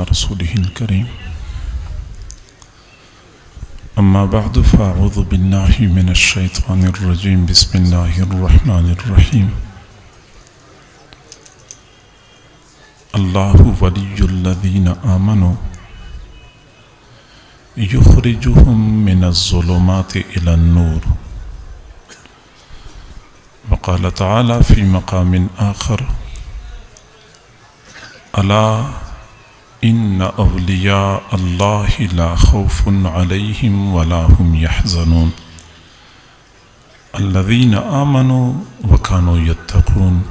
ورسوله الكريم أما بعد فأعوذ بالله من الشيطان الرجيم بسم الله الرحمن الرحيم الله ولي الذين آمنوا يخرجهم من الظلمات إلى النور وقال تعالى في مقام آخر ألا إن أولياء الله لا خوف عليهم ولا هم يحزنون الذين آمنوا وكانوا يتقون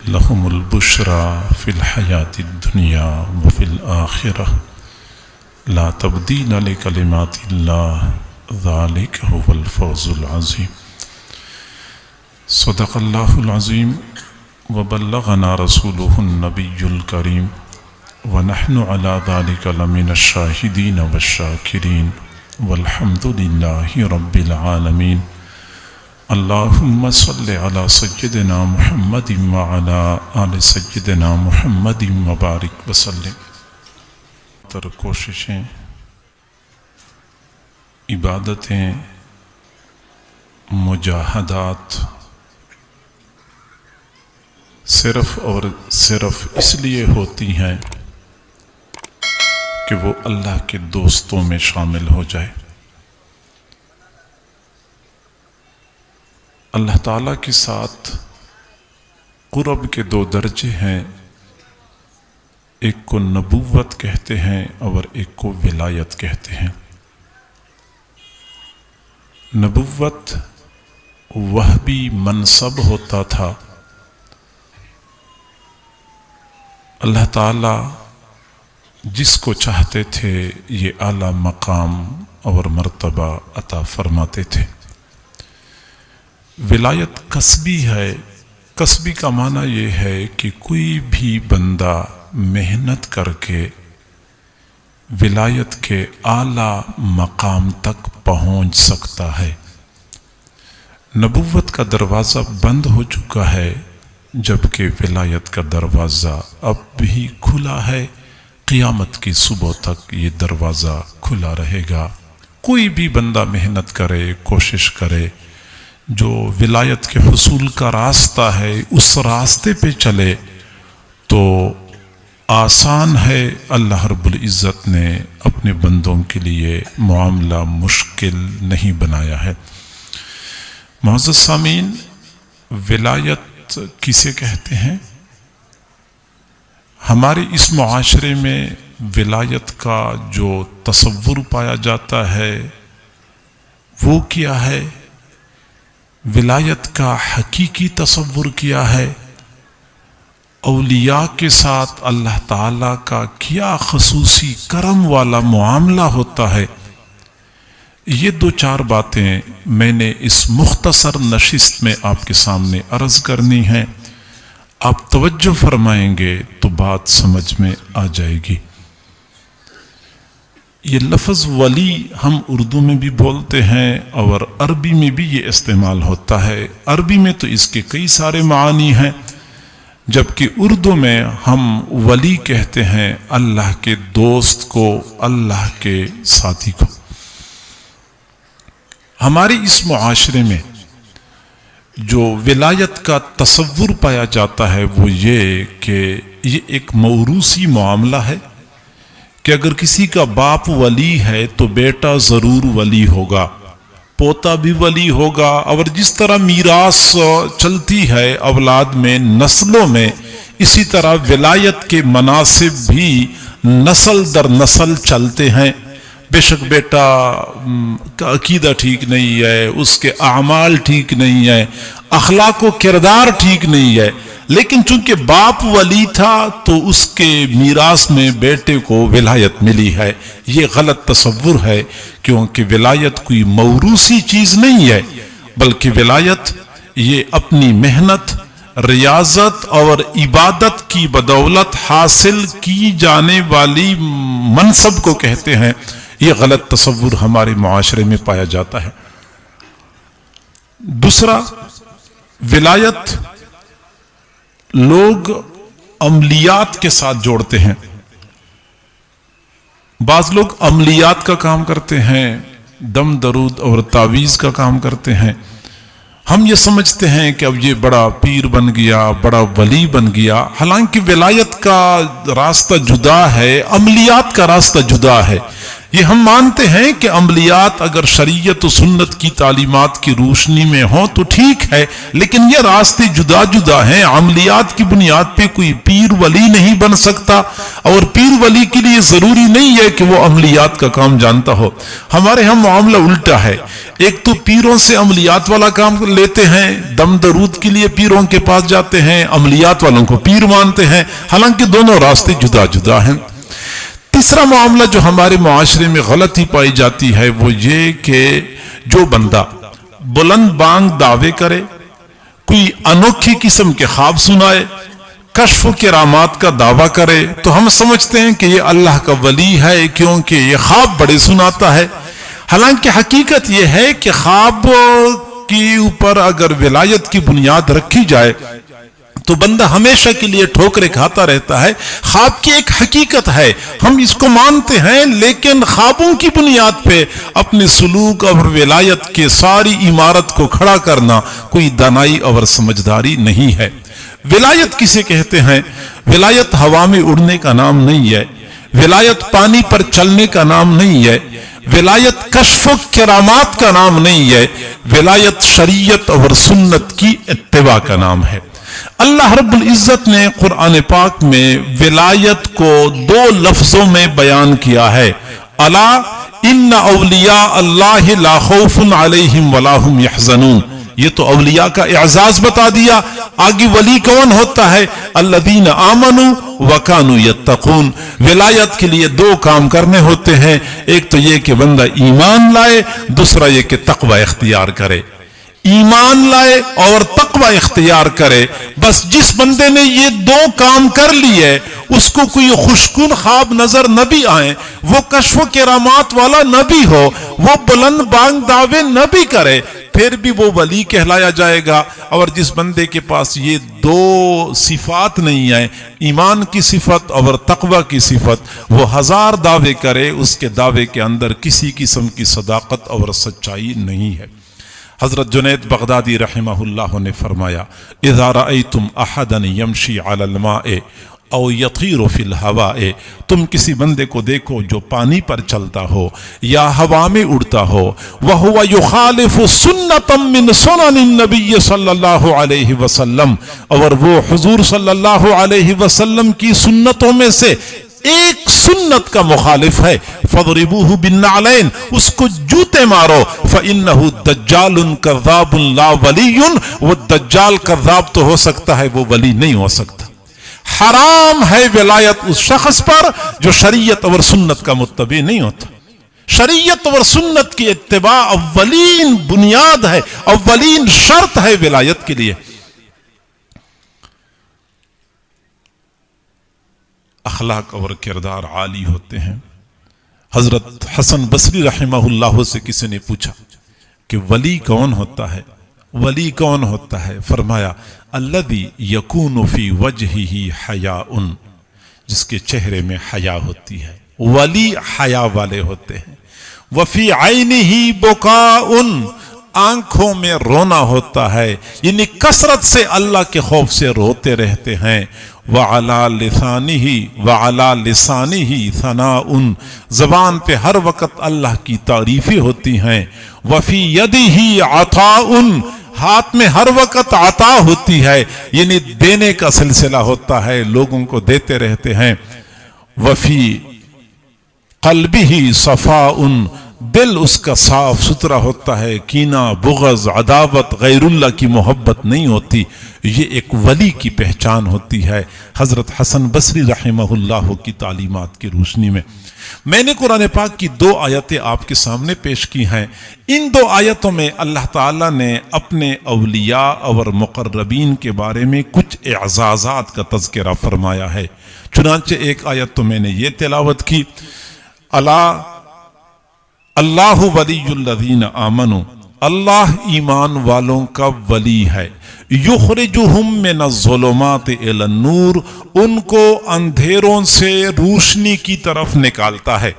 لهم البشرى في الحياة الدنيا وفي الآخرة لا تبديل لكلمات الله ذلك هو الفوز العظيم صدق الله العظيم وبلغنا رسوله النبي الكريم ونحن على ذلك لمن الشاهدين والشاكرين والحمد لله رب العالمين اللهم صل على سيدنا محمد وعلى آل سيدنا محمد وبارك وسلم. تر کوششیں، عبادتیں، مجاہدات صرف اور صرف اس لیے ہوتی ہیں کہ وہ اللہ کے دوستوں میں شامل ہو جائے. اللہ تعالیٰ کے ساتھ قرب کے دو درجے ہیں، ایک کو نبوت کہتے ہیں اور ایک کو ولایت کہتے ہیں. نبوت وہبی منصب ہوتا تھا. اللہ تعالیٰ جس کو چاہتے تھے یہ اعلیٰ مقام اور مرتبہ عطا فرماتے تھے. ولایت کسبی ہے. کسبی کا معنی یہ ہے کہ کوئی بھی بندہ محنت کر کے ولایت کے اعلیٰ مقام تک پہنچ سکتا ہے. نبوت کا دروازہ بند ہو چکا ہے جبکہ ولایت کا دروازہ اب بھی کھلا ہے. قیامت کی صبح تک یہ دروازہ کھلا رہے گا. کوئی بھی بندہ محنت کرے، کوشش کرے، جو ولایت کے حصول کا راستہ ہے اس راستے پہ چلے تو آسان ہے. اللہ رب العزت نے اپنے بندوں کے لیے معاملہ مشکل نہیں بنایا ہے. معزز سامعین، ولایت کسے کہتے ہیں؟ ہمارے اس معاشرے میں ولایت کا جو تصور پایا جاتا ہے وہ کیا ہے؟ ولایت کا حقیقی تصور کیا ہے؟ اولیاء کے ساتھ اللہ تعالیٰ کا کیا خصوصی کرم والا معاملہ ہوتا ہے؟ یہ دو چار باتیں میں نے اس مختصر نشست میں آپ کے سامنے عرض کرنی ہیں. آپ توجہ فرمائیں گے تو بات سمجھ میں آ جائے گی. یہ لفظ ولی ہم اردو میں بھی بولتے ہیں اور عربی میں بھی یہ استعمال ہوتا ہے. عربی میں تو اس کے کئی سارے معانی ہیں جبکہ اردو میں ہم ولی کہتے ہیں اللہ کے دوست کو، اللہ کے ساتھی کو. ہمارے اس معاشرے میں جو ولایت کا تصور پایا جاتا ہے وہ یہ کہ یہ ایک موروثی معاملہ ہے کہ اگر کسی کا باپ ولی ہے تو بیٹا ضرور ولی ہوگا، پوتا بھی ولی ہوگا. اور جس طرح میراث چلتی ہے اولاد میں، نسلوں میں، اسی طرح ولایت کے مناصب بھی نسل در نسل چلتے ہیں. بے شک بیٹا کا عقیدہ ٹھیک نہیں ہے، اس کے اعمال ٹھیک نہیں ہے، اخلاق و کردار ٹھیک نہیں ہے، لیکن چونکہ باپ ولی تھا تو اس کے میراث میں بیٹے کو ولایت ملی ہے. یہ غلط تصور ہے کیونکہ ولایت کوئی موروثی چیز نہیں ہے بلکہ ولایت یہ اپنی محنت، ریاضت اور عبادت کی بدولت حاصل کی جانے والی منصب کو کہتے ہیں. یہ غلط تصور ہمارے معاشرے میں پایا جاتا ہے. دوسرا، ولایت لوگ عملیات کے ساتھ جوڑتے ہیں. بعض لوگ عملیات کا کام کرتے ہیں، دم درود اور تعویذ کا کام کرتے ہیں. ہم یہ سمجھتے ہیں کہ اب یہ بڑا پیر بن گیا، بڑا ولی بن گیا، حالانکہ ولایت کا راستہ جدا ہے، عملیات کا راستہ جدا ہے. یہ ہم مانتے ہیں کہ عملیات اگر شریعت و سنت کی تعلیمات کی روشنی میں ہوں تو ٹھیک ہے، لیکن یہ راستے جدا جدا ہیں. عملیات کی بنیاد پہ کوئی پیر ولی نہیں بن سکتا، اور پیر ولی کے لیے ضروری نہیں ہے کہ وہ عملیات کا کام جانتا ہو. ہمارے ہم معاملہ الٹا ہے. ایک تو پیروں سے عملیات والا کام لیتے ہیں، دم درود کے لیے پیروں کے پاس جاتے ہیں، عملیات والوں کو پیر مانتے ہیں، حالانکہ دونوں راستے جدا جدا ہیں. تیسرا معاملہ جو ہمارے معاشرے میں غلطی پائی جاتی ہے وہ یہ کہ جو بندہ بلند بانگ دعوے کرے، کوئی انوکھی قسم کے خواب سنائے، کشف و کرامات کا دعویٰ کرے، تو ہم سمجھتے ہیں کہ یہ اللہ کا ولی ہے کیونکہ یہ خواب بڑے سناتا ہے. حالانکہ حقیقت یہ ہے کہ خواب کے اوپر اگر ولایت کی بنیاد رکھی جائے تو بندہ ہمیشہ کے لیے ٹھوکریں کھاتا رہتا ہے. خواب کی ایک حقیقت ہے، ہم اس کو مانتے ہیں، لیکن خوابوں کی بنیاد پہ اپنے سلوک اور ولایت کے ساری عمارت کو کھڑا کرنا کوئی دانائی اور سمجھداری نہیں ہے. ولایت کسے کہتے ہیں؟ ولایت ہوا میں اڑنے کا نام نہیں ہے، ولایت پانی پر چلنے کا نام نہیں ہے، ولایت کشف و کرامات کا نام نہیں ہے، ولایت شریعت اور سنت کی اتباع کا نام ہے. اللہ رب العزت نے قرآن پاک میں ولایت کو 2 لفظوں میں بیان کیا ہے. الا ان اولیاء اللہ لا خوف علیہم ولا هم يحزنون. یہ تو اولیاء کا اعزاز بتا دیا. آگے ولی کون ہوتا ہے؟ الذین آمنوا وکانوا یتقون. ولایت کے لیے 2 کام کرنے ہوتے ہیں، ایک تو یہ کہ بندہ ایمان لائے، دوسرا یہ کہ تقوی اختیار کرے. ایمان لائے اور تقوی اختیار کرے. بس جس بندے نے یہ 2 کام کر لیے، اس کو کوئی خوشکن خواب نظر نہ بھی آئے، وہ کشف و کرامات والا نہ بھی ہو، وہ بلند بانگ دعوے نہ بھی کرے، پھر بھی وہ ولی کہلایا جائے گا. اور جس بندے کے پاس یہ 2 صفات نہیں ہے، ایمان کی صفت اور تقوی کی صفت، وہ 1000 دعوے کرے، اس کے دعوے کے اندر کسی قسم کی صداقت اور سچائی نہیں ہے. حضرت جنید بغدادی رحمہ اللہ نے فرمایا: اذا رأيتم احدا يمشي على الماء او يطير في الهواء. تم کسی بندے کو دیکھو جو پانی پر چلتا ہو یا ہوا میں اڑتا ہو، وهو يخالف سنة من سنن النبي صلی اللہ علیہ وسلم، اور وہ حضور صلی اللہ علیہ وسلم کی سنتوں میں سے ایک سنت کا مخالف ہے، فضربوه بالنعلین، اس کو جوتے مارو، فإنه دجال کذاب لا ولی. وہ دجال کذاب تو ہو سکتا ہے، وہ ولی نہیں ہو سکتا. حرام ہے ولایت اس شخص پر جو شریعت اور سنت کا متبع نہیں ہوتا. شریعت اور سنت کی اتباع اولین بنیاد ہے، اولین شرط ہے ولایت کے لیے. اخلاق اور کردار عالی ہوتے ہیں. حضرت حسن بصری رحمہ اللہ سے کسی نے پوچھا کہ ولی کون ہوتا ہے؟ ولی کون ہوتا ہے؟ فرمایا: الذی یکون فی وجہہ حیاء، جس کے چہرے میں حیا ہوتی ہے. ولی حیا والے ہوتے ہیں. وفی عینہ بکاء، آنکھوں میں رونا ہوتا ہے، یعنی کثرت سے اللہ کے خوف سے روتے رہتے ہیں. وَعَلَى لِسَانِهِ ثَنَاءٌ، زبان پہ ہر وقت اللہ کی تعریفیں ہوتی ہیں. وَفِي يَدِهِ عَطَاءٌ، ہاتھ میں ہر وقت عطا ہوتی ہے، یعنی دینے کا سلسلہ ہوتا ہے، لوگوں کو دیتے رہتے ہیں. وَفِي قَلْبِهِ صَفَاءٌ، دل اس کا صاف ستھرا ہوتا ہے، کینہ، بغض، عداوت، غیر اللہ کی محبت نہیں ہوتی. یہ ایک ولی کی پہچان ہوتی ہے. حضرت حسن بصری رحمہ اللہ کی تعلیمات کی روشنی میں نے قرآن پاک کی 2 آیتیں آپ کے سامنے پیش کی ہیں. ان 2 آیتوں میں اللہ تعالیٰ نے اپنے اولیاء اور مقربین کے بارے میں کچھ اعزازات کا تذکرہ فرمایا ہے. چنانچہ ایک آیت تو میں نے یہ تلاوت کی: اللہ ولی الذین آمنوا، اللہ ایمان والوں کا ولی ہے. یخرجہم من الظلمات الی النور، ان کو اندھیروں سے روشنی کی طرف نکالتا ہے.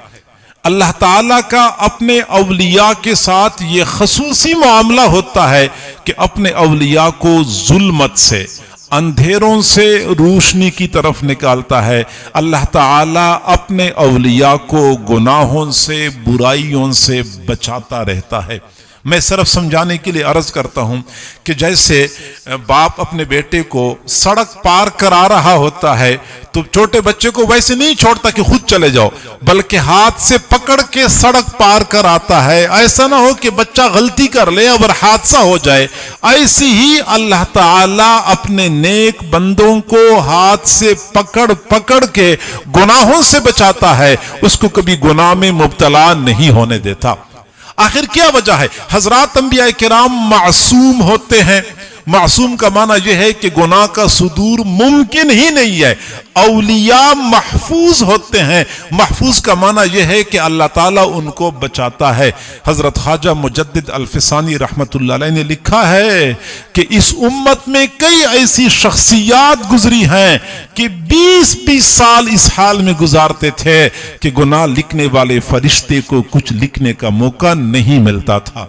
اللہ تعالیٰ کا اپنے اولیاء کے ساتھ یہ خصوصی معاملہ ہوتا ہے کہ اپنے اولیاء کو ظلمت سے، اندھیروں سے روشنی کی طرف نکالتا ہے۔ اللہ تعالیٰ اپنے اولیاء کو گناہوں سے، برائیوں سے بچاتا رہتا ہے۔ میں صرف سمجھانے کے لیے عرض کرتا ہوں کہ جیسے باپ اپنے بیٹے کو سڑک پار کرا رہا ہوتا ہے تو چھوٹے بچے کو ویسے نہیں چھوڑتا کہ خود چلے جاؤ، بلکہ ہاتھ سے پکڑ کے سڑک پار کراتا ہے۔ ایسا نہ ہو کہ بچہ غلطی کر لے اور حادثہ ہو جائے۔ ایسی ہی اللہ تعالیٰ اپنے نیک بندوں کو ہاتھ سے پکڑ پکڑ کے گناہوں سے بچاتا ہے، اس کو کبھی گناہ میں مبتلا نہیں ہونے دیتا۔ آخر کیا وجہ ہے؟ حضرات انبیاء کرام معصوم ہوتے ہیں۔ معصوم کا معنی یہ ہے کہ گناہ کا صدور ممکن ہی نہیں ہے۔ اولیاء محفوظ ہوتے ہیں۔ محفوظ کا معنی یہ ہے کہ اللہ تعالیٰ ان کو بچاتا ہے۔ حضرت خواجہ مجدد الفسانی رحمت اللہ علیہ نے لکھا ہے کہ اس امت میں کئی ایسی شخصیات گزری ہیں کہ 20 سال اس حال میں گزارتے تھے کہ گناہ لکھنے والے فرشتے کو کچھ لکھنے کا موقع نہیں ملتا تھا۔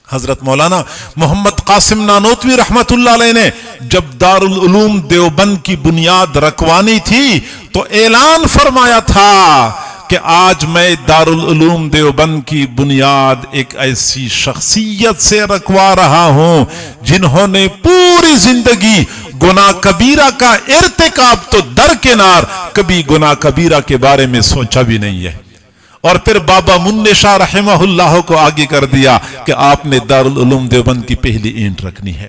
حضرت مولانا محمد قاسم نانوتوی رحمت اللہ علیہ نے جب دارالعلوم دیوبند کی بنیاد رکھوانی تھی تو اعلان فرمایا تھا کہ آج میں دارالعلوم دیوبند کی بنیاد ایک ایسی شخصیت سے رکھوا رہا ہوں جنہوں نے پوری زندگی گناہ کبیرہ کا ارتکاب تو درکنار، کبھی گناہ کبیرہ کے بارے میں سوچا بھی نہیں ہے۔ اور پھر بابا منّ شاہ رحمہ اللہ کو آگے کر دیا کہ آپ نے دارالعلوم دیوبند کی پہلی اینٹ رکھنی ہے۔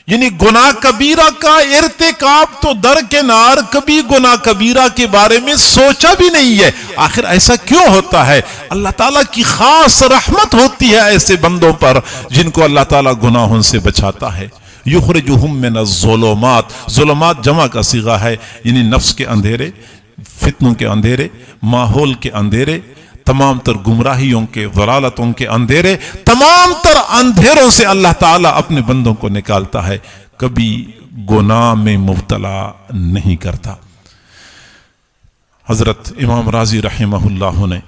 یعنی گناہ کبیرہ کا ارتکاب تو درکنار، کبھی گناہ کبیرہ کے بارے میں سوچا بھی نہیں ہے۔ آخر ایسا کیوں ہوتا ہے؟ اللہ تعالیٰ کی خاص رحمت ہوتی ہے ایسے بندوں پر جن کو اللہ تعالیٰ گناہوں سے بچاتا ہے۔ یخرجہم من الظلمات، ظلمات جمع کا صیغہ ہے، یعنی نفس کے اندھیرے، فتنوں کے اندھیرے، ماحول کے اندھیرے، تمام تر گمراہیوں کے، ضلالتوں کے اندھیرے، تمام تر اندھیروں سے اللہ تعالیٰ اپنے بندوں کو نکالتا ہے، کبھی گناہ میں مبتلا نہیں کرتا۔ حضرت امام رازی رحمہ اللہ نے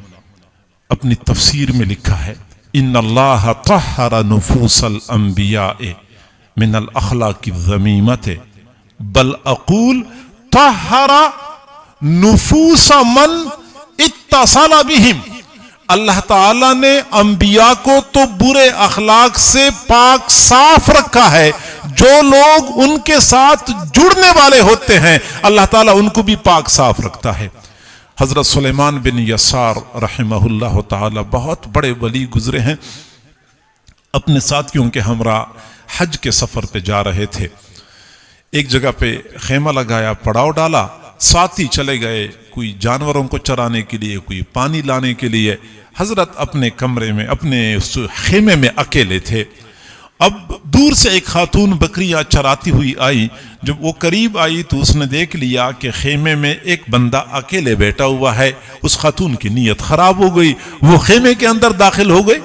اپنی تفسیر میں لکھا ہے ان اللہ طہر نفوس الانبیاء من الاخلاق الذمیمۃ بل اقول طہر نفوس من اتصل بہم۔ اللہ تعالیٰ نے انبیاء کو تو برے اخلاق سے پاک صاف رکھا ہے، جو لوگ ان کے ساتھ جڑنے والے ہوتے ہیں اللہ تعالیٰ ان کو بھی پاک صاف رکھتا ہے۔ حضرت سلیمان بن یسار رحمہ اللہ تعالیٰ بہت بڑے ولی گزرے ہیں، اپنے ساتھیوں کے ہمراہ حج کے سفر پہ جا رہے تھے۔ ایک جگہ پہ خیمہ لگایا، پڑاؤ ڈالا، ساتھی چلے گئے، کوئی جانوروں کو چرانے کے لیے، کوئی پانی لانے کے لیے۔ حضرت اپنے کمرے میں، اپنے خیمے میں اکیلے تھے۔ اب دور سے ایک خاتون بکریاں چراتی ہوئی آئی۔ جب وہ قریب آئی تو اس نے دیکھ لیا کہ خیمے میں ایک بندہ اکیلے بیٹھا ہوا ہے۔ اس خاتون کی نیت خراب ہو گئی، وہ خیمے کے اندر داخل ہو گئی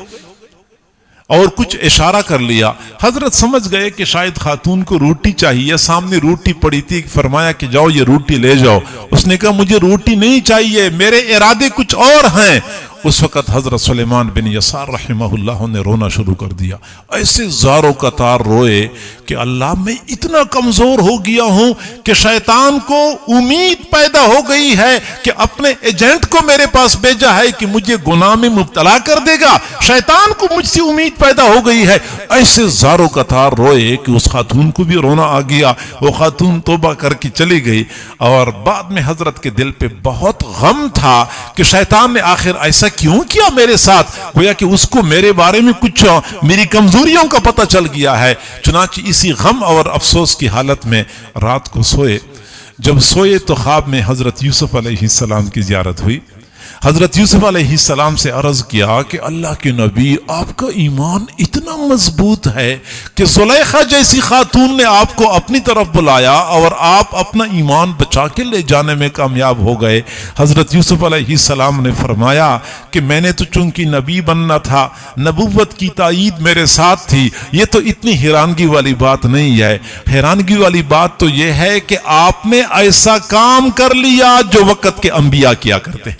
اور کچھ اشارہ کر لیا۔ حضرت سمجھ گئے کہ شاید خاتون کو روٹی چاہیے، سامنے روٹی پڑی تھی، فرمایا کہ جاؤ یہ روٹی لے جاؤ۔ اس نے کہا مجھے روٹی نہیں چاہیے، میرے ارادے کچھ اور ہیں۔ اس وقت حضرت سلیمان بن یسار رحمہ اللہ نے رونا شروع کر دیا، ایسے زاروں کا تار روئے کہ اللہ میں اتنا کمزور ہو گیا ہوں کہ شیطان کو امید پیدا ہو گئی ہے کہ اپنے ایجنٹ کو میرے پاس بھیجا ہے کہ مجھے گناہ میں مبتلا کر دے گا، شیطان کو مجھ سے امید پیدا ہو گئی ہے۔ ایسے زاروں کا تار روئے کہ اس خاتون کو بھی رونا آ گیا۔ وہ خاتون توبہ کر کے چلی گئی، اور بعد میں حضرت کے دل پہ بہت غم تھا کہ شیطان نے آخر ایسا کیوں کیا میرے ساتھ، گویا کہ اس کو میرے بارے میں کچھ میری کمزوریوں کا پتہ چل گیا ہے۔ چنانچہ اسی غم اور افسوس کی حالت میں رات کو سوئے۔ جب سوئے تو خواب میں حضرت یوسف علیہ السلام کی زیارت ہوئی۔ حضرت یوسف علیہ السلام سے عرض کیا کہ اللہ کے نبی، آپ کا ایمان اتنا مضبوط ہے کہ زلیخا جیسی خاتون نے آپ کو اپنی طرف بلایا اور آپ اپنا ایمان بچا کے لے جانے میں کامیاب ہو گئے۔ حضرت یوسف علیہ السلام نے فرمایا کہ میں نے تو چونکہ نبی بننا تھا، نبوت کی تائید میرے ساتھ تھی، یہ تو اتنی حیرانگی والی بات نہیں ہے۔ حیرانگی والی بات تو یہ ہے کہ آپ نے ایسا کام کر لیا جو وقت کے انبیاء کیا کرتے ہیں۔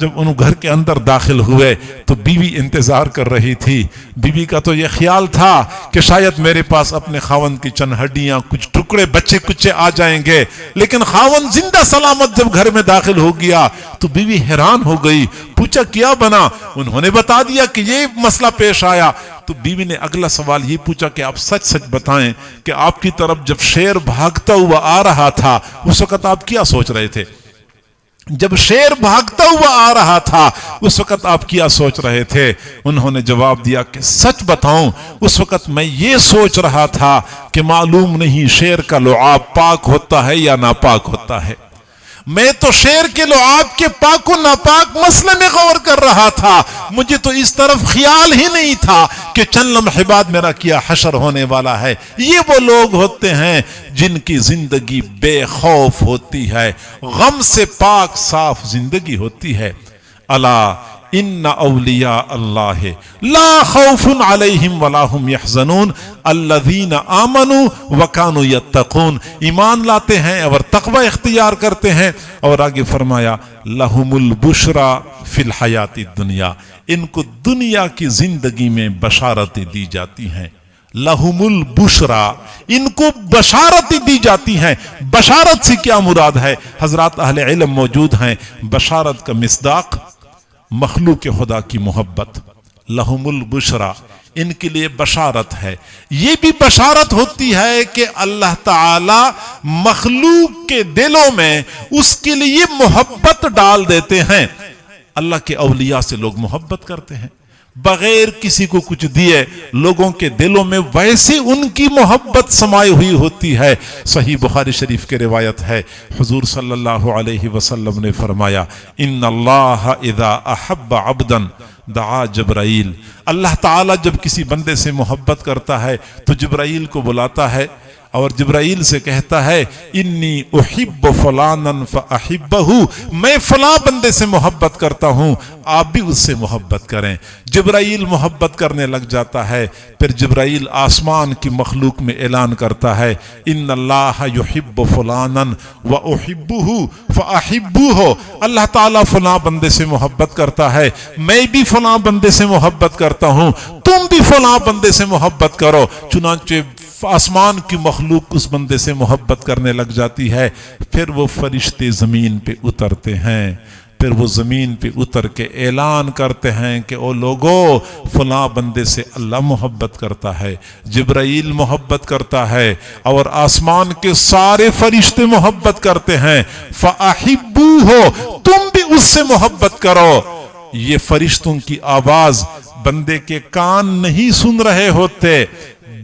جب ان گھر کے اندر داخل ہوئے تو بیوی انتظار کر رہی تھی. بیوی کا تو یہ خیال تھا کہ شاید میرے پاس اپنے خاوند کی چند ہڈیاں کچھ ٹکڑے بچے کچے آ جائیں گے, لیکن خاوند زندہ سلامت جب گھر میں داخل ہو گیا تو بیوی حیران ہو گئی. پوچھا کیا بنا؟ انہوں نے بتا دیا کہ یہ مسئلہ پیش آیا. تو بیوی نے اگلا سوال یہ پوچھا کہ آپ سچ سچ بتائیں کہ آپ کی طرف جب شیر بھاگتا ہوا آ رہا تھا اس وقت آپ کیا سوچ رہے تھے؟ جب شیر بھاگتا ہوا آ رہا تھا اس وقت آپ کیا سوچ رہے تھے؟ انہوں نے جواب دیا کہ سچ بتاؤں اس وقت میں یہ سوچ رہا تھا کہ معلوم نہیں شیر کا لعاب پاک ہوتا ہے یا ناپاک ہوتا ہے. میں تو شیر کے لعاب کے پاک و ناپاک مسئلے میں غور کر رہا تھا. مجھے تو اس طرف خیال ہی نہیں تھا کہ چند لمحے بعد میرا کیا حشر ہونے والا ہے. یہ وہ لوگ ہوتے ہیں جن کی زندگی بے خوف ہوتی ہے, غم سے پاک صاف زندگی ہوتی ہے. الا ان اولیاء اللہ لا خوف علیہم ولا هم یحزنون الذین آمنوا وکانوا یتقون. ایمان لاتے ہیں اور تقوی اختیار کرتے ہیں. اور آگے فرمایا لہم البشرا فی الحیات الدنیا, ان کو دنیا کی زندگی میں بشارتیں دی جاتی ہیں. لہم البشرا, ان کو بشارتیں دی جاتی ہیں. بشارت سے کیا مراد ہے؟ حضرات اہل علم موجود ہیں. بشارت کا مصداق مخلوق خدا کی محبت. لہم البشرا, ان کے لیے بشارت ہے. یہ بھی بشارت ہوتی ہے کہ اللہ تعالی مخلوق کے دلوں میں اس کے لیے محبت ڈال دیتے ہیں. اللہ کے اولیاء سے لوگ محبت کرتے ہیں بغیر کسی کو کچھ دیے. لوگوں کے دلوں میں ویسے ان کی محبت سمائی ہوئی ہوتی ہے. صحیح بخاری شریف کے روایت ہے, حضور صلی اللہ علیہ وسلم نے فرمایا ان اللہ اذا احب عبدا دعا جبرائیل. اللہ تعالیٰ جب کسی بندے سے محبت کرتا ہے تو جبرائیل کو بلاتا ہے اور جبرائیل سے کہتا ہے انی احب فلانا فاحبہ, میں فلاں بندے سے محبت کرتا ہوں, آپ بھی اس سے محبت کریں. جبرائیل محبت کرنے لگ جاتا ہے. پھر جبرائیل آسمان کی مخلوق میں اعلان کرتا ہے ان اللہ یحب فلانا واحبہ فاحبوہ. اللہ تعالیٰ فلاں بندے سے محبت کرتا ہے, میں بھی فلاں بندے سے محبت کرتا ہوں, تم بھی فلاں بندے سے محبت کرو. چنانچہ آسمان کی مخلوق اس بندے سے محبت کرنے لگ جاتی ہے. پھر وہ فرشتے زمین پہ اترتے ہیں. پھر وہ زمین پہ اتر کے اعلان کرتے ہیں کہ او لوگو فلاں بندے سے اللہ محبت کرتا ہے, جبرائیل محبت کرتا ہے اور آسمان کے سارے فرشتے محبت کرتے ہیں. فَأَحِبُّوهُ, تم بھی اس سے محبت کرو. یہ فرشتوں کی آواز بندے کے کان نہیں سن رہے ہوتے,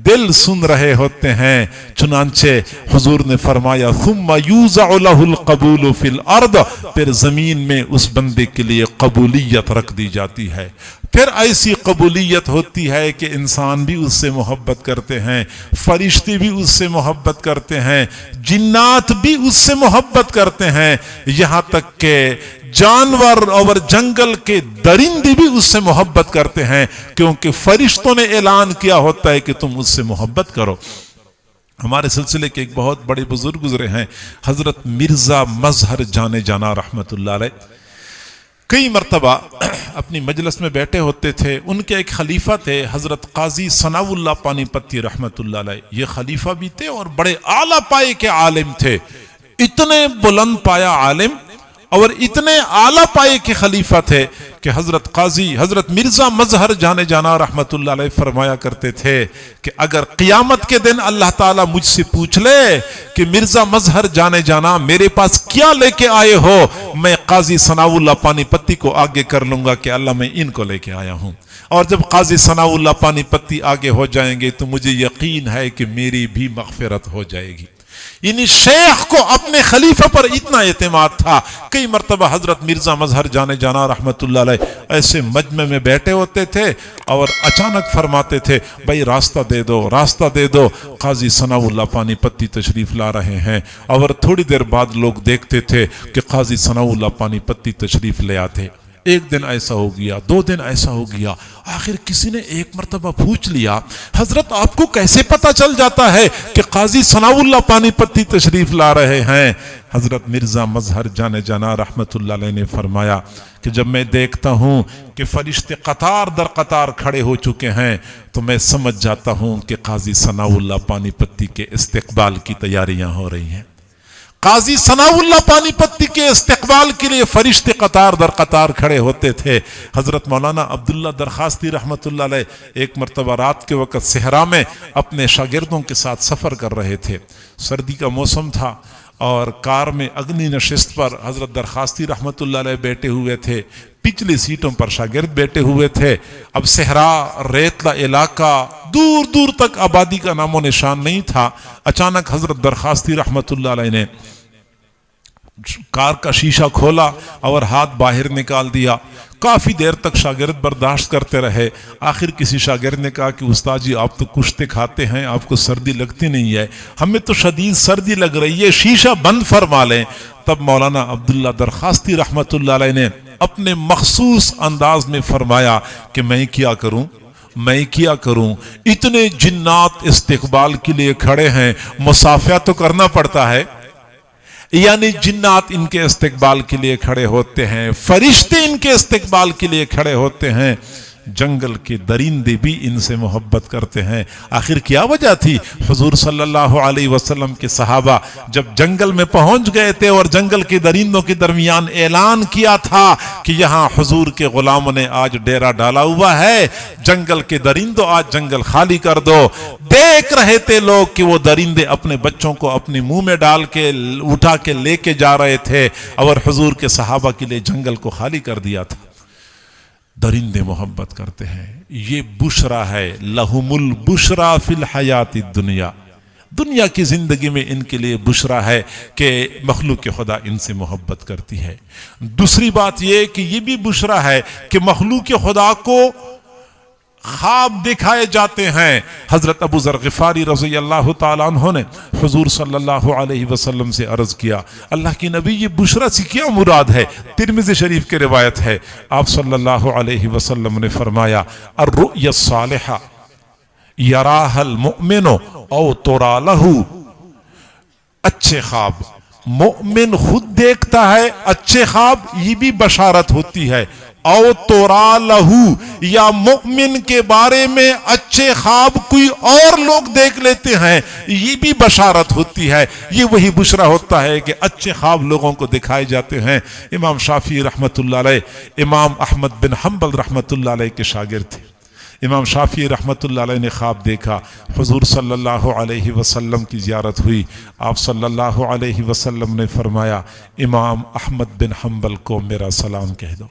دل سن رہے ہوتے ہیں. چنانچہ حضور نے فرمایا ثم یوزع له القبول فی الارض, پھر زمین میں اس بندے کے لیے قبولیت رکھ دی جاتی ہے. پھر ایسی قبولیت ہوتی ہے کہ انسان بھی اس سے محبت کرتے ہیں, فرشتے بھی اس سے محبت کرتے ہیں, جنات بھی اس سے محبت کرتے ہیں, یہاں تک کہ جانور اور جنگل کے درندے بھی اس سے محبت کرتے ہیں, کیونکہ فرشتوں نے اعلان کیا ہوتا ہے کہ تم اس سے محبت کرو. ہمارے سلسلے کے ایک بہت بڑے بزرگ گزرے ہیں, حضرت مرزا مظہر جانے جانا رحمت اللہ علیہ. کئی مرتبہ اپنی مجلس میں بیٹھے ہوتے تھے. ان کے ایک خلیفہ تھے حضرت قاضی ثناء اللہ پانی پتی رحمت اللہ علیہ. یہ خلیفہ بھی تھے اور بڑے اعلیٰ پائے کے عالم تھے. اتنے بلند پایا عالم اور اتنے اعلیٰ پائے کے خلیفہ تھے کہ حضرت مرزا مظہر جانے جانا رحمت اللہ علیہ فرمایا کرتے تھے کہ اگر قیامت کے دن اللہ تعالیٰ مجھ سے پوچھ لے کہ مرزا مظہر جانے جانا میرے پاس کیا لے کے آئے ہو, میں قاضی ثناء اللہ پانی پتی کو آگے کر لوں گا کہ اللہ میں ان کو لے کے آیا ہوں. اور جب قاضی ثناء اللہ پانی پتی آگے ہو جائیں گے تو مجھے یقین ہے کہ میری بھی مغفرت ہو جائے گی. یعنی شیخ کو اپنے خلیفہ پر اتنا اعتماد تھا. کئی مرتبہ حضرت مرزا مظہر جانے جانا رحمت اللہ علیہ ایسے مجمع میں بیٹھے ہوتے تھے اور اچانک فرماتے تھے بھائی راستہ دے دو, راستہ دے دو. قاضی ثناء اللہ پانی پتی تشریف لا رہے ہیں اور تھوڑی دیر بعد لوگ دیکھتے تھے کہ قاضی ثناء اللہ پانی پتی تشریف لے آتے. ایک دن ایسا ہو گیا، 2 دن ایسا ہو گیا، آخر کسی نے ایک مرتبہ پوچھ لیا حضرت آپ کو کیسے پتا چل جاتا ہے کہ قاضی ثناء اللہ پانی پتی تشریف لا رہے ہیں؟ حضرت مرزا مظہر جان جانا رحمت اللہ علیہ نے فرمایا کہ جب میں دیکھتا ہوں کہ فرشتے قطار در قطار کھڑے ہو چکے ہیں تو میں سمجھ جاتا ہوں کہ قاضی ثناء اللہ پانی پتی کے استقبال کی تیاریاں ہو رہی ہیں۔ قاضی ثناء اللہ پانی پتی کے استقبال کے لیے فرشتے قطار در قطار کھڑے ہوتے تھے۔ حضرت مولانا عبداللہ درخواستی رحمت اللہ علیہ ایک مرتبہ رات کے وقت صحرا میں اپنے شاگردوں کے ساتھ سفر کر رہے تھے، سردی کا موسم تھا اور کار میں اگنی نشست پر حضرت درخواستی رحمت اللہ علیہ بیٹھے ہوئے تھے، پچھلی سیٹوں پر شاگرد بیٹھے ہوئے تھے۔ اب صحرا ریتلا علاقہ، دور دور تک آبادی کا نام و نشان نہیں تھا۔ اچانک حضرت درخواستی رحمت اللہ علیہ نے کار کا شیشہ کھولا اور ہاتھ باہر نکال دیا۔ کافی دیر تک شاگرد برداشت کرتے رہے۔ آخر کسی شاگرد نے کہا کہ استاد جی آپ تو کشتے کھاتے ہیں، آپ کو سردی لگتی نہیں ہے، ہمیں تو شدید سردی لگ رہی ہے، شیشہ بند فرما لیں۔ تب مولانا عبداللہ درخواستی رحمت اللہ علیہ نے اپنے مخصوص انداز میں فرمایا کہ میں کیا کروں، اتنے جنات استقبال کے لیے کھڑے ہیں، مصافحہ تو کرنا پڑتا ہے۔ یعنی جنات ان کے استقبال کے لیے کھڑے ہوتے ہیں، فرشتے ان کے استقبال کے لیے کھڑے ہوتے ہیں، جنگل کے درندے بھی ان سے محبت کرتے ہیں۔ آخر کیا وجہ تھی؟ حضور صلی اللہ علیہ وسلم کے صحابہ جب جنگل میں پہنچ گئے تھے اور جنگل کے درندوں کے درمیان اعلان کیا تھا کہ یہاں حضور کے غلاموں نے آج ڈیرا ڈالا ہوا ہے، جنگل کے درندوں آج جنگل خالی کر دو۔ دیکھ رہے تھے لوگ کہ وہ درندے اپنے بچوں کو اپنے منہ میں ڈال کے اٹھا کے لے کے جا رہے تھے اور حضور کے صحابہ کے لیے جنگل کو خالی کر دیا تھا۔ درندے محبت کرتے ہیں، یہ بشرا ہے، لہم البشرا فی الحیات الدنیا، دنیا کی زندگی میں ان کے لیے بشرا ہے کہ مخلوق خدا ان سے محبت کرتی ہے۔ دوسری بات یہ کہ یہ بھی بشرا ہے کہ مخلوق خدا کو خواب دکھائے جاتے ہیں۔ حضرت ابو ذر غفاری رضی اللہ تعالیٰ عنہ نے حضور صلی اللہ علیہ وسلم سے عرض کیا اللہ کی نبی یہ بشرا سے کیا مراد ہے؟ ترمذی شریف کی روایت ہے، آپ صلی اللہ علیہ وسلم نے فرمایا الرؤیا الصالحہ یراها المؤمن او ترا له، اچھے خواب مومن خود دیکھتا ہے، اچھے خواب یہ بھی بشارت ہوتی ہے، او تورا لہو یا مومن کے بارے میں اچھے خواب کوئی اور لوگ دیکھ لیتے ہیں، یہ بھی بشارت ہوتی ہے۔ یہ وہی بشرا ہوتا ہے کہ اچھے خواب لوگوں کو دکھائے جاتے ہیں۔ امام شافعی رحمت اللہ علیہ امام احمد بن حنبل رحمت اللہ علیہ کے شاگرد تھے۔ امام شافعی رحمت اللہ علیہ نے خواب دیکھا، حضور صلی اللہ علیہ وسلم کی زیارت ہوئی، آپ صلی اللہ علیہ وسلم نے فرمایا امام احمد بن حنبل کو میرا سلام کہہ دو،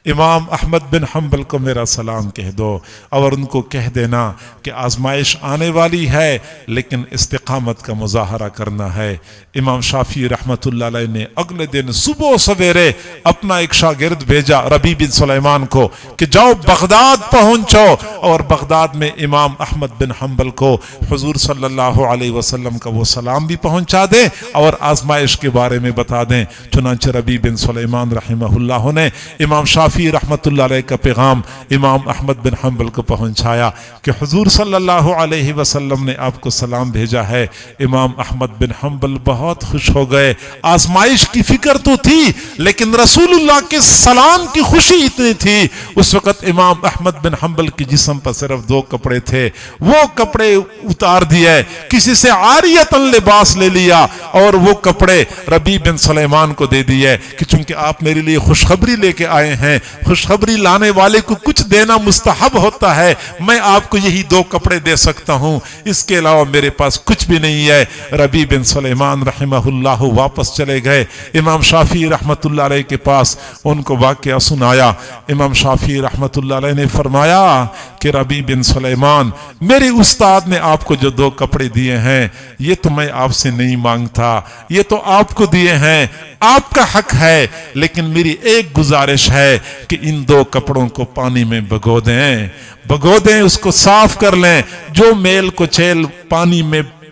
امام احمد بن حنبل کو میرا سلام کہہ دو اور ان کو کہہ دینا کہ آزمائش آنے والی ہے لیکن استقامت کا مظاہرہ کرنا ہے۔ امام شافعی رحمت اللہ علیہ نے اگلے دن صبح سویرے اپنا ایک شاگرد بھیجا ربیع بن سلیمان کو کہ جاؤ بغداد پہنچو اور بغداد میں امام احمد بن حنبل کو حضور صلی اللہ علیہ وسلم کا وہ سلام بھی پہنچا دیں اور آزمائش کے بارے میں بتا دیں۔ چنانچہ ربیع بن سلیمان رحمہ اللہ نے امام شافعی رحمت اللہ علیہ کا پیغام امام احمد بن حنبل کو پہنچایا کہ حضور صلی اللہ علیہ وسلم نے آپ کو سلام بھیجا ہے۔ امام احمد بن حنبل بہت خوش ہو گئے، آزمائش کی فکر تو تھی لیکن رسول اللہ کے سلام کی خوشی اتنی تھی۔ اس وقت امام احمد بن حنبل کی جسم پر صرف 2 کپڑے تھے، وہ کپڑے اتار دیے، کسی سے عاریتاً لباس لے لیا اور وہ کپڑے ربیع بن سلیمان کو دے دیے کہ چونکہ آپ میرے لیے خوشخبری لے کے آئے ہیں، خوشخبری لانے والے کو کچھ دینا مستحب ہوتا ہے، میں آپ کو یہی 2 کپڑے دے سکتا ہوں، اس کے علاوہ میرے پاس کچھ بھی نہیں ہے۔ ربیع بن سلیمان رحمہ اللہ واپس چلے گئے، امام شافعی رحمت اللہ علیہ کے پاس ان کو واقعہ سنایا۔ امام شافعی رحمت اللہ علیہ نے فرمایا کہ ربیع بن سلیمان میرے استاد نے آپ کو جو 2 کپڑے دیے ہیں یہ تو میں آپ سے نہیں مانگتا، یہ تو آپ کو دیے ہیں، آپ کا حق ہے، لیکن میری ایک گزارش ہے کہ ان 2 کپڑوں کو پانی میں بھگو دیں، اس کو صاف کر لیں، جو میل کو چیل پانی میں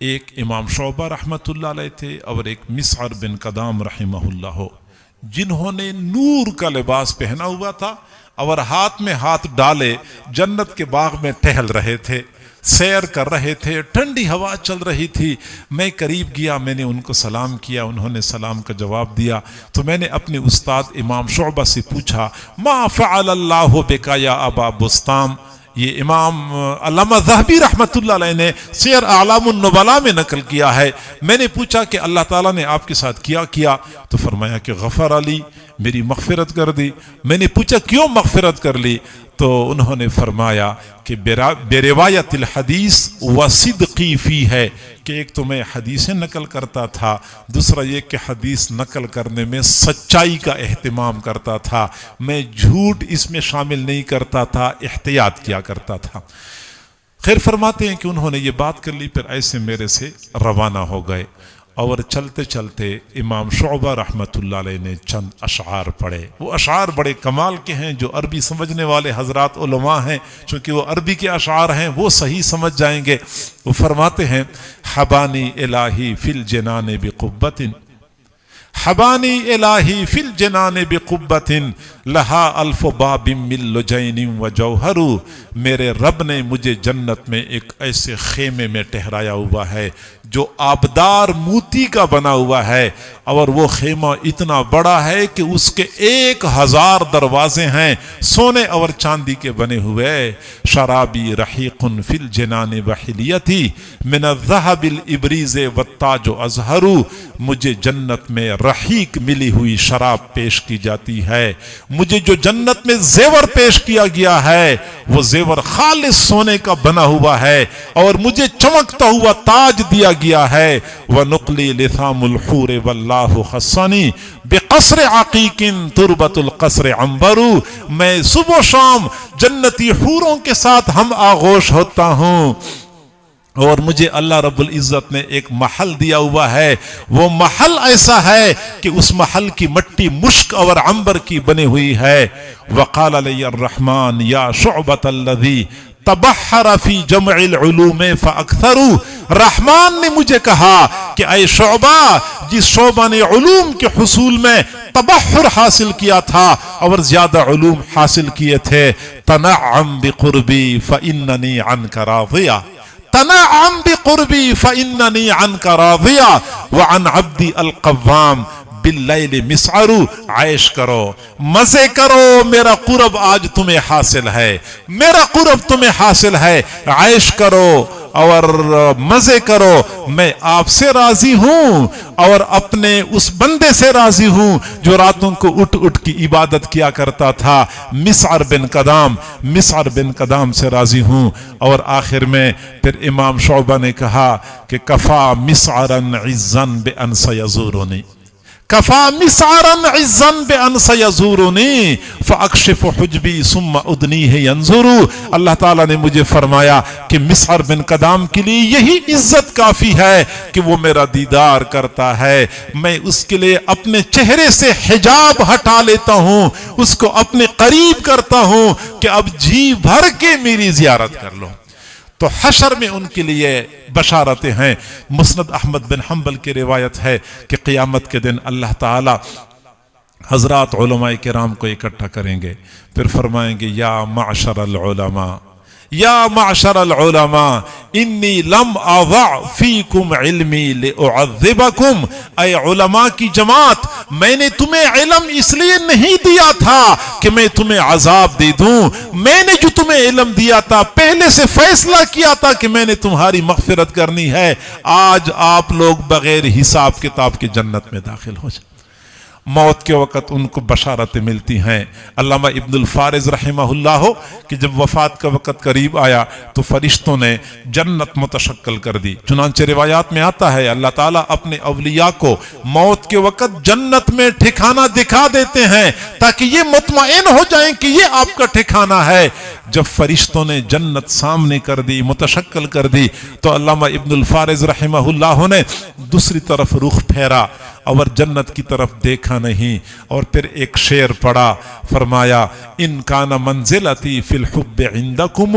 ایک امام شعبہ رحمت اللہ علیہ تھے اور ایک مسعر بن قدام رحمہ اللہ ہو، جنہوں نے نور کا لباس پہنا ہوا تھا اور ہاتھ میں ہاتھ ڈالے جنت کے باغ میں ٹہل رہے تھے، سیر کر رہے تھے، ٹھنڈی ہوا چل رہی تھی۔ میں قریب گیا، میں نے ان کو سلام کیا، انہوں نے سلام کا جواب دیا، تو میں نے اپنے استاد امام شعبہ سے پوچھا ما فعل اللہ بک یا ابا بستام۔ یہ امام علامہ ذہبی رحمت اللہ علیہ نے سیر اعلام النبلاء میں نقل کیا ہے۔ میں نے پوچھا کہ اللہ تعالیٰ نے آپ کے ساتھ کیا تو فرمایا کہ غفر علی، میری مغفرت کر دی۔ میں نے پوچھا کیوں مغفرت کر لی؟ تو انہوں نے فرمایا کہ بے روایت الحدیث و صدقی فی ہے، کہ ایک تو میں حدیثیں نقل کرتا تھا، دوسرا یہ کہ حدیث نقل کرنے میں سچائی کا اہتمام کرتا تھا، میں جھوٹ اس میں شامل نہیں کرتا تھا، احتیاط کیا کرتا تھا۔ خیر فرماتے ہیں کہ انہوں نے یہ بات کر لی، پھر ایسے میرے سے روانہ ہو گئے، اور چلتے چلتے امام شعبہ رحمت اللہ علیہ نے چند اشعار پڑھے۔ وہ اشعار بڑے کمال کے ہیں، جو عربی سمجھنے والے حضرات علماء ہیں، چونکہ وہ عربی کے اشعار ہیں، وہ صحیح سمجھ جائیں گے۔ وہ فرماتے ہیں حبانی الہی فی الجنان بقبۃ، حبانی الہی فی الجنان بقبۃ لہا الف باب من لجین و جوہر، میرے رب نے مجھے جنت میں ایک ایسے خیمے میں ٹھہرایا ہوا ہے جو آبدار موتی کا بنا ہوا ہے، اور وہ خیمہ اتنا بڑا ہے کہ اس کے 1000 دروازے ہیں، سونے اور چاندی کے بنے ہوئے۔ شرابی رحیق فی الجنان بحلیتی من الذهب الابریز والتاج ازہر، مجھے جنت میں رحیق ملی ہوئی شراب پیش کی جاتی ہے، مجھے جو جنت میں زیور پیش کیا گیا ہے وہ زیور خالص سونے کا بنا ہوا ہے، اور مجھے چمکتا ہوا تاج دیا گیا ہے۔ وَنُقْلِي لِثَامُ الْحُورِ وَاللَّهُ خَصَّنِي بِقَصْرِ عَقِيقٍ تُرْبَةُ الْقَصْرِ عَنْبَرُ، میں صبح و شام جنتی حوروں کے ساتھ ہم آغوش ہوتا ہوں، اور مجھے اللہ رب العزت نے ایک محل دیا ہوا ہے، وہ محل ایسا ہے کہ اس محل کی مٹی مشک اور عنبر کی بنی ہوئی ہے۔ وقال علی الرحمن یا شعبۃ الذی تبحر فی جمع العلوم فاکثروا، رحمان نے مجھے کہا کہ اے شعبہ، جس شعبہ نے علوم کے حصول میں تبحر حاصل کیا تھا اور زیادہ علوم حاصل کیے تھے، تنعم بقربی فاننی عنک راضیہ، تنعم بقربی فاننی عنک راضیہ، وعن عبدی القوام باللیل مسعر، عیش کرو، مزے کرو، میرا قرب آج تمہیں حاصل ہے، میرا قرب تمہیں حاصل ہے، عیش کرو اور مزے کرو، میں آپ سے راضی ہوں اور اپنے اس بندے سے راضی ہوں جو راتوں کو اٹھ اٹھ کی عبادت کیا کرتا تھا، مسعر بن قدام سے راضی ہوں۔ اور آخر میں پھر امام شعبہ نے کہا کہ کفا مسعرا عزا بان سیزورنی، کفا مسعرا عزا بان سیزورنی فاکشف حجبی ثم ادنیہ ینظر، اللہ تعالیٰ نے مجھے فرمایا کہ مسعر بن قدام کے لیے یہی عزت کافی ہے کہ وہ میرا دیدار کرتا ہے، میں اس کے لیے اپنے چہرے سے حجاب ہٹا لیتا ہوں، اس کو اپنے قریب کرتا ہوں کہ اب جی بھر کے میری زیارت کر لو۔ تو حشر میں ان کے لیے بشارتیں ہیں۔ مسند احمد بن حنبل کی روایت ہے کہ قیامت کے دن اللہ تعالی حضرات علماء کرام کو اکٹھا کریں گے، پھر فرمائیں گے یا معشر العلماء، یا معشر العلماء انی لم اضع فیکم علمی لأعذبکم، اے علماء کی جماعت، میں نے تمہیں علم اس لیے نہیں دیا تھا کہ میں تمہیں عذاب دے دوں، میں نے جو تمہیں علم دیا تھا پہلے سے فیصلہ کیا تھا کہ میں نے تمہاری مغفرت کرنی ہے، آج آپ لوگ بغیر حساب کتاب کے جنت میں داخل ہو جائیں۔ موت کے وقت ان کو بشارتیں ملتی ہیں۔ علامہ ابن الفارز رحمہ اللہ ہو کہ جب وفات کا وقت قریب آیا تو فرشتوں نے جنت متشکل کر دی، چنانچہ روایات میں آتا ہے اللہ تعالیٰ اپنے اولیاء کو موت کے وقت جنت میں ٹھکانہ دکھا دیتے ہیں تاکہ یہ مطمئن ہو جائیں کہ یہ آپ کا ٹھکانہ ہے۔ جب فرشتوں نے جنت سامنے کر دی، متشکل کر دی، تو علامہ ابن الفارز رحمہ اللہ نے دوسری طرف رخ پھیرا اور جنت کی طرف دیکھا نہیں، اور پھر ایک شعر پڑھا، فرمایا ان کان منزلتی فی الحب عندکم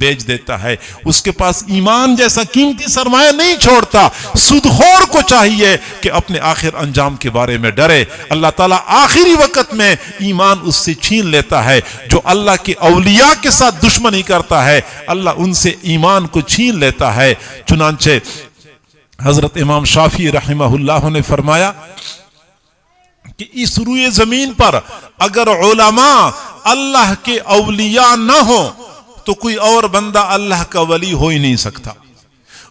بیچ دیتا ہے. اس کے پاس ایمان جیسا قیمتی سرمایہ نہیں چھوڑتا. سودخور کو چاہیے کہ اپنے آخر انجام کے بارے میں ڈرے. اللہ تعالیٰ آخری وقت میں ایمان اس سے چھین لیتا ہے. جو اللہ کے اولیاء کے ساتھ دشمنی کرتا ہے اللہ ان سے ایمان کو چھین لیتا ہے. چنانچہ حضرت امام شافعی رحمہ اللہ نے فرمایا کہ اس روئے زمین پر اگر علماء اللہ کے اولیاء نہ ہو تو کوئی اور بندہ اللہ کا ولی ہو ہی نہیں سکتا.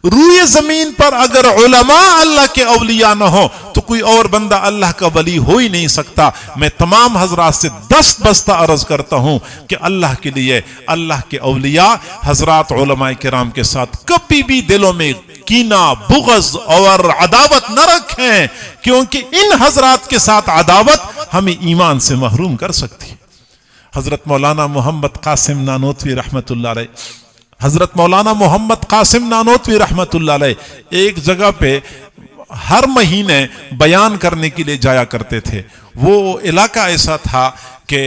روئے زمین پر اگر علماء اللہ کے اولیاء نہ ہو تو کوئی اور بندہ اللہ کا ولی ہو ہی نہیں سکتا. میں تمام حضرات سے دست بستہ عرض کرتا ہوں کہ اللہ کے لیے اللہ کے اولیاء حضرات علماء کرام کے ساتھ کبھی بھی دلوں میں کینہ، بغض اور عداوت نہ رکھیں، کیونکہ ان حضرات کے ساتھ عداوت ہمیں ایمان سے محروم کر سکتی ہے. حضرت مولانا محمد قاسم نانوتوی رحمت اللہ علیہ، حضرت مولانا محمد قاسم نانوتوی رحمت اللہ علیہ ایک جگہ پہ ہر مہینے بیان کرنے کے لیے جایا کرتے تھے. وہ علاقہ ایسا تھا کہ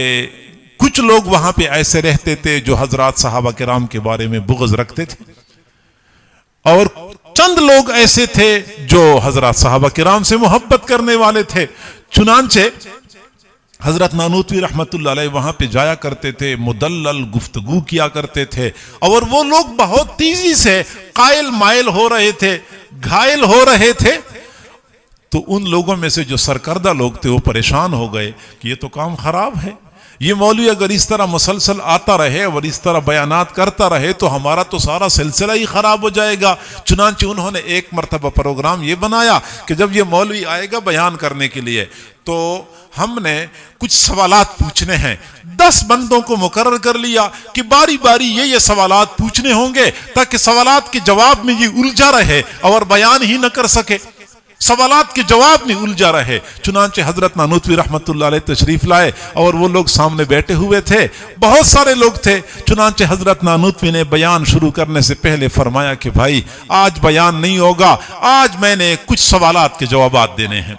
کچھ لوگ وہاں پہ ایسے رہتے تھے جو حضرات صحابہ کرام کے بارے میں بغض رکھتے تھے، اور چند لوگ ایسے تھے جو حضرات صحابہ کرام سے محبت کرنے والے تھے. چنانچہ حضرت نانوتوی رحمت اللہ علیہ وہاں پہ جایا کرتے تھے، مدلل گفتگو کیا کرتے تھے، اور وہ لوگ بہت تیزی سے قائل مائل ہو رہے تھے، گھائل ہو رہے تھے. تو ان لوگوں میں سے جو سرکردہ لوگ تھے وہ پریشان ہو گئے کہ یہ تو کام خراب ہے. یہ مولوی اگر اس طرح مسلسل آتا رہے اور اس طرح بیانات کرتا رہے تو ہمارا تو سارا سلسلہ ہی خراب ہو جائے گا. چنانچہ انہوں نے ایک مرتبہ پروگرام یہ بنایا کہ جب یہ مولوی آئے گا بیان کرنے کے لیے تو ہم نے کچھ سوالات پوچھنے ہیں. 10 بندوں کو مقرر کر لیا کہ باری باری یہ سوالات پوچھنے ہوں گے تاکہ سوالات کے جواب میں یہ الجھا رہے اور بیان ہی نہ کر سکے، سوالات کے جواب میں الجھا رہے. چنانچہ حضرت نانوتوی رحمت اللہ علیہ تشریف لائے اور وہ لوگ سامنے بیٹھے ہوئے تھے، بہت سارے لوگ تھے. چنانچہ حضرت نانوتوی نے بیان شروع کرنے سے پہلے فرمایا کہ بھائی آج بیان نہیں ہوگا، آج میں نے کچھ سوالات کے جوابات دینے ہیں،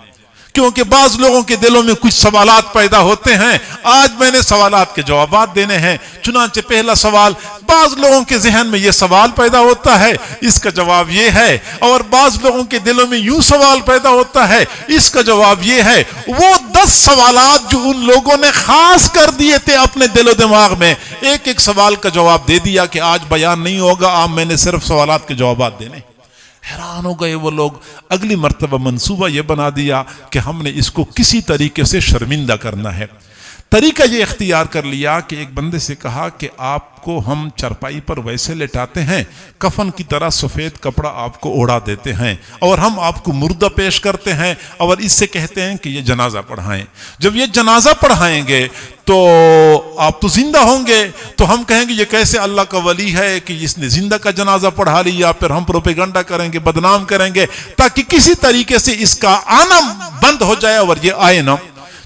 کیونکہ بعض لوگوں کے دلوں میں کچھ سوالات پیدا ہوتے ہیں. آج میں نے سوالات کے جوابات دینے ہیں. چنانچہ پہلا سوال، بعض لوگوں کے ذہن میں یہ سوال پیدا ہوتا ہے، اس کا جواب یہ ہے، اور بعض لوگوں کے دلوں میں یوں سوال پیدا ہوتا ہے، اس کا جواب یہ ہے. وہ 10 سوالات جو ان لوگوں نے خاص کر دیے تھے اپنے دل و دماغ میں، ایک ایک سوال کا جواب دے دیا کہ آج بیان نہیں ہوگا، آج میں نے صرف سوالات کے جوابات دینے. حیران ہو گئے وہ لوگ. اگلی مرتبہ منصوبہ یہ بنا دیا کہ ہم نے اس کو کسی طریقے سے شرمندہ کرنا ہے. طریقہ یہ اختیار کر لیا کہ ایک بندے سے کہا کہ آپ کو ہم چرپائی پر ویسے لٹاتے ہیں، کفن کی طرح سفید کپڑا آپ کو اوڑھا دیتے ہیں، اور ہم آپ کو مردہ پیش کرتے ہیں اور اس سے کہتے ہیں کہ یہ جنازہ پڑھائیں. جب یہ جنازہ پڑھائیں گے تو آپ تو زندہ ہوں گے، تو ہم کہیں گے یہ کیسے اللہ کا ولی ہے کہ اس نے زندہ کا جنازہ پڑھا لیا. پھر ہم پروپیگنڈا کریں گے، بدنام کریں گے، تاکہ کسی طریقے سے اس کا آنا بند ہو جائے اور یہ آئے نہ.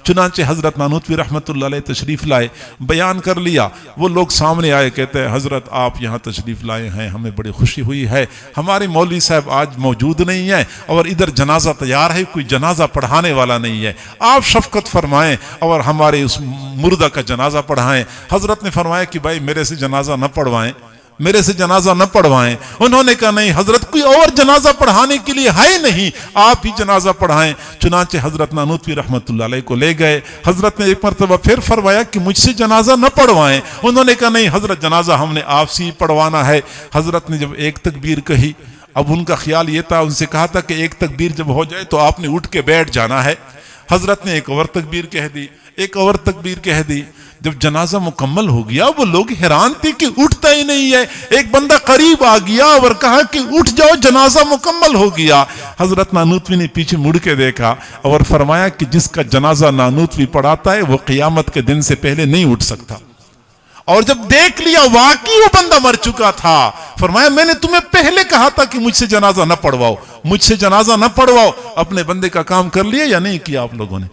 چنانچہ حضرت نانوتوی رحمت اللہ علیہ تشریف لائے، بیان کر لیا. وہ لوگ سامنے آئے، کہتے ہیں حضرت آپ یہاں تشریف لائے ہیں، ہمیں بڑی خوشی ہوئی ہے. ہمارے مولوی صاحب آج موجود نہیں ہیں اور ادھر جنازہ تیار ہے، کوئی جنازہ پڑھانے والا نہیں ہے، آپ شفقت فرمائیں اور ہمارے اس مردہ کا جنازہ پڑھائیں. حضرت نے فرمایا کہ بھائی میرے سے جنازہ نہ پڑھوائیں، میرے سے جنازہ نہ پڑھوائیں. انہوں نے کہا نہیں حضرت، کوئی اور جنازہ پڑھانے کے لیے ہے نہیں، آپ ہی جنازہ پڑھائیں. چنانچہ حضرت نانوتوی رحمت اللہ علیہ کو لے گئے. حضرت نے ایک مرتبہ پھر فرمایا کہ مجھ سے جنازہ نہ پڑھوائیں. انہوں نے کہا نہیں حضرت، جنازہ ہم نے آپ سے ہی پڑھوانا ہے. حضرت نے جب ایک تکبیر کہی، اب ان کا خیال یہ تھا، ان سے کہا تھا کہ ایک تکبیر جب ہو جائے تو آپ نے اٹھ کے بیٹھ جانا ہے. حضرت نے ایک اور تکبیر کہہ دی، ایک اور تکبیر کہہ دی. جب جنازہ مکمل ہو گیا وہ لوگ حیران تھے کہ اٹھتا ہی نہیں ہے. ایک بندہ قریب آ گیا اور کہا کہ اٹھ جاؤ، جنازہ مکمل ہو گیا. حضرت نانوتوی نے پیچھے مڑ کے دیکھا اور فرمایا کہ جس کا جنازہ نانوتوی پڑھاتا ہے وہ قیامت کے دن سے پہلے نہیں اٹھ سکتا. اور جب دیکھ لیا واقعی وہ بندہ مر چکا تھا، فرمایا میں نے تمہیں پہلے کہا تھا کہ مجھ سے جنازہ نہ پڑھواؤ، مجھ سے جنازہ نہ پڑھواؤ. اپنے بندے کا کام کر لیا یا نہیں کیا آپ لوگوں نے؟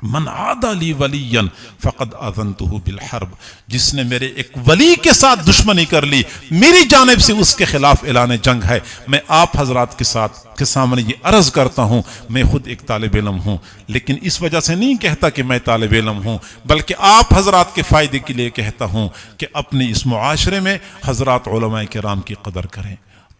من عادى لی ولیا فقد اذنتہ بالحرب، جس نے میرے ایک ولی کے ساتھ دشمنی کر لی، میری جانب سے اس کے خلاف اعلان جنگ ہے۔ میں آپ حضرات کے سامنے یہ عرض کرتا ہوں، میں خود ایک طالب علم ہوں، لیکن اس وجہ سے نہیں کہتا کہ میں طالب علم ہوں، بلکہ آپ حضرات کے فائدے کے لیے کہتا ہوں کہ اپنے اس معاشرے میں حضرات علماء کرام کی قدر کریں،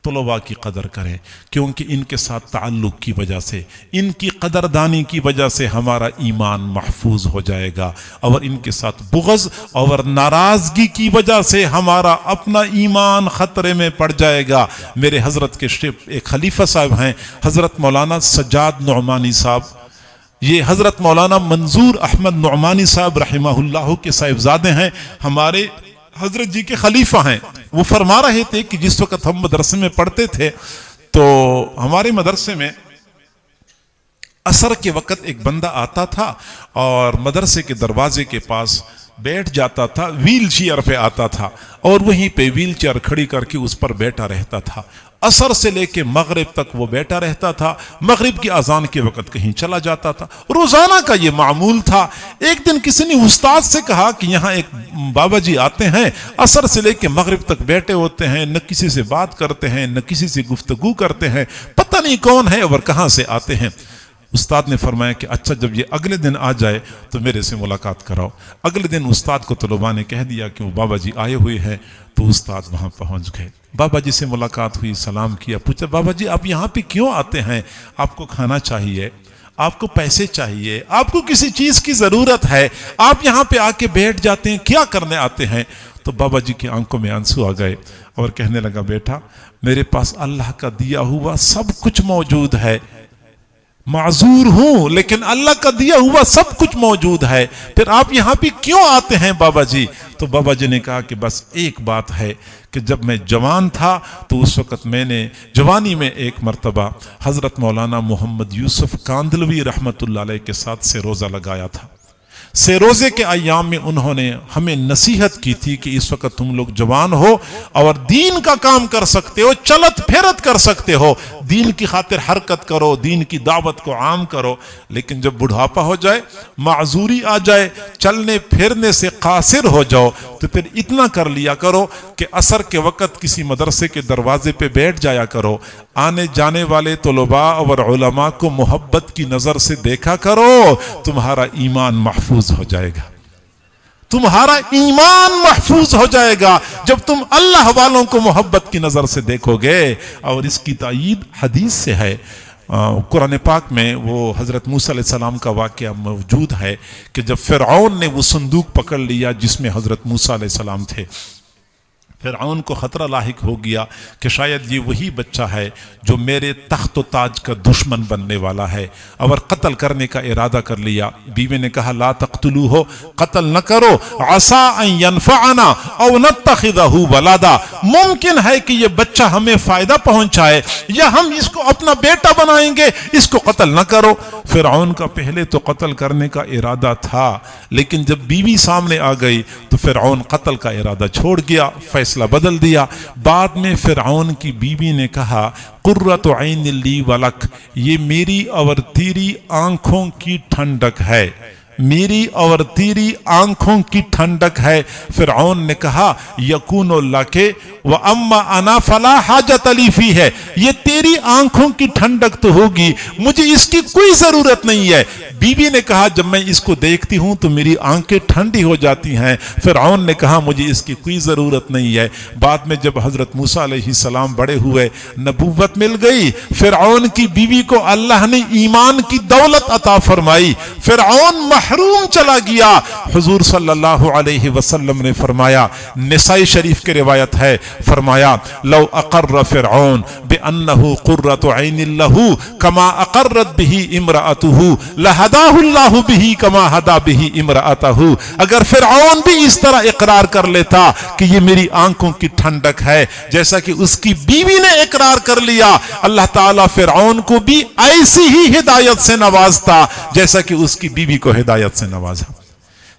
طلباء کی قدر کریں، کیونکہ ان کے ساتھ تعلق کی وجہ سے، ان کی قدردانی کی وجہ سے ہمارا ایمان محفوظ ہو جائے گا، اور ان کے ساتھ بغض اور ناراضگی کی وجہ سے ہمارا اپنا ایمان خطرے میں پڑ جائے گا۔ میرے حضرت کے ایک خلیفہ صاحب ہیں، حضرت مولانا سجاد نعمانی صاحب، یہ حضرت مولانا منظور احمد نعمانی صاحب رحمہ اللہ کے صاحبزادے ہیں، ہمارے حضرت جی کے خلیفہ ہیں۔ وہ فرما رہے تھے کہ جس وقت ہم مدرسے میں پڑھتے تھے تو ہمارے مدرسے میں عصر کے وقت ایک بندہ آتا تھا اور مدرسے کے دروازے کے پاس بیٹھ جاتا تھا، ویل چیئر پہ آتا تھا اور وہیں پہ ویل چیئر کھڑی کر کے اس پر بیٹھا رہتا تھا۔ عصر سے لے کے مغرب تک وہ بیٹھا رہتا تھا، مغرب کی اذان کے وقت کہیں چلا جاتا تھا، روزانہ کا یہ معمول تھا۔ ایک دن کسی نے استاد سے کہا کہ یہاں ایک بابا جی آتے ہیں، عصر سے لے کے مغرب تک بیٹھے ہوتے ہیں، نہ کسی سے بات کرتے ہیں نہ کسی سے گفتگو کرتے ہیں، پتہ نہیں کون ہے اور کہاں سے آتے ہیں۔ استاد نے فرمایا کہ اچھا جب یہ اگلے دن آ جائے تو میرے سے ملاقات کراؤ۔ اگلے دن استاد کو طلباء نے کہہ دیا کہ وہ بابا جی آئے ہوئے ہیں، تو استاد وہاں پہنچ گئے، بابا جی سے ملاقات ہوئی، سلام کیا، پوچھا بابا جی آپ یہاں پہ کیوں آتے ہیں؟ آپ کو کھانا چاہیے، آپ کو پیسے چاہیے، آپ کو کسی چیز کی ضرورت ہے، آپ یہاں پہ آ کے بیٹھ جاتے ہیں، کیا کرنے آتے ہیں؟ تو بابا جی کی آنکھوں میں آنسو آ گئے اور کہنے لگا بیٹا میرے پاس اللہ کا دیا ہوا سب کچھ موجود ہے، معذور ہوں لیکن اللہ کا دیا ہوا سب کچھ موجود ہے، پھر آپ یہاں پہ کیوں آتے ہیں بابا جی؟ تو بابا جی نے کہا کہ بس ایک بات ہے کہ جب میں جوان تھا تو اس وقت میں نے جوانی میں ایک مرتبہ حضرت مولانا محمد یوسف کاندلوی رحمت اللہ علیہ کے ساتھ سے روزہ لگایا تھا۔ سے روزے کے ایام میں انہوں نے ہمیں نصیحت کی تھی کہ اس وقت تم لوگ جوان ہو اور دین کا کام کر سکتے ہو، چلت پھرت کر سکتے ہو، دین کی خاطر حرکت کرو، دین کی دعوت کو عام کرو، لیکن جب بڑھاپا ہو جائے، معذوری آ جائے، چلنے پھرنے سے قاصر ہو جاؤ تو پھر اتنا کر لیا کرو کہ عصر کے وقت کسی مدرسے کے دروازے پہ بیٹھ جایا کرو، آنے جانے والے طلباء اور علماء کو محبت کی نظر سے دیکھا کرو، تمہارا ایمان محفوظ ہو جائے گا، تمہارا ایمان محفوظ ہو جائے گا جب تم اللہ والوں کو محبت کی نظر سے دیکھو گے۔ اور اس کی تائید حدیث سے ہے، قرآن پاک میں وہ حضرت موسیٰ علیہ السلام کا واقعہ موجود ہے کہ جب فرعون نے وہ صندوق پکڑ لیا جس میں حضرت موسیٰ علیہ السلام تھے، فرعون کو خطرہ لاحق ہو گیا کہ شاید یہ وہی بچہ ہے جو میرے تخت و تاج کا دشمن بننے والا ہے، اور قتل کرنے کا ارادہ کر لیا۔ بیوی نے کہا لا تقتلوہ، قتل نہ کرو، عسى ان ينفعنا او نتخذہ ولدا، ممکن ہے کہ یہ بچہ ہمیں فائدہ پہنچائے یا ہم اس کو اپنا بیٹا بنائیں گے، اس کو قتل نہ کرو۔ فرعون کا پہلے تو قتل کرنے کا ارادہ تھا، لیکن جب بیوی سامنے آ گئی تو فرعون قتل کا ارادہ چھوڑ گیا، فیصلہ بدل دیا۔ بعد میں فرعون کی بیوی نے کہا قرۃ عین لی ولک، یہ میری اور تیری آنکھوں کی ٹھنڈک ہے، میری اور تیری آنکھوں کی ٹھنڈک ہے۔ فرعون نے کہا یکون لک واما انا فلا حاجت لی فیہ، یہ تیری آنکھوں کی ٹھنڈک تو ہوگی، مجھے اس کی کوئی ضرورت نہیں ہے۔ بیوی نے کہا جب میں اس کو دیکھتی ہوں تو میری آنکھیں ٹھنڈی ہو جاتی ہیں۔ فرعون نے کہا مجھے اس کی کوئی ضرورت نہیں ہے۔ بعد میں جب حضرت موسیٰ علیہ السلام بڑے ہوئے، نبوت مل گئی، فرعون کی بیوی کو اللہ نے ایمان کی دولت عطا فرمائی، فرعون محروم چلا گیا۔ حضور صلی اللہ علیہ وسلم نے فرمایا، نسائی شریف کے روایت ہے، فرمایا لو اقر فرعون بانہ قرۃ عین لہ کما اقرت بہ امرأتہ لہداہ اللہ بہ کما ہدا بہ امرأتہ، اگر فرعون بھی اس طرح اقرار کر لیتا کہ یہ میری آنکھوں کی ٹھنڈک ہے جیسا کہ اس کی بیوی نے اقرار کر لیا، اللہ تعالیٰ فرعون کو بھی ایسی ہی ہدایت سے نوازتا جیسا کہ اس کی بیوی کو ہدایت سے نوازا۔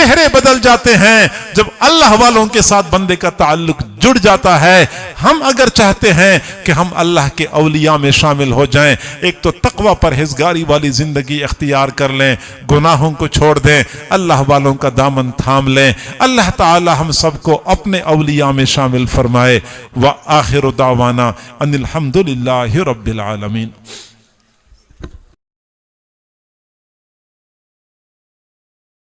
چہرے بدل جاتے ہیں جب اللہ والوں کے ساتھ بندے کا تعلق جڑ جاتا ہے. ہم اگر چاہتے ہیں کہ ہم اللہ کے اولیاء میں شامل ہو جائیں، ایک تو تقوی پرہیزگاری والی زندگی اختیار کر لیں، گناہوں کو چھوڑ دیں، اللہ والوں کا دامن تھام لیں. اللہ تعالی ہم سب کو اپنے اولیاء میں شامل فرمائے. وآخر دعوانا ان الحمد للہ رب العالمین.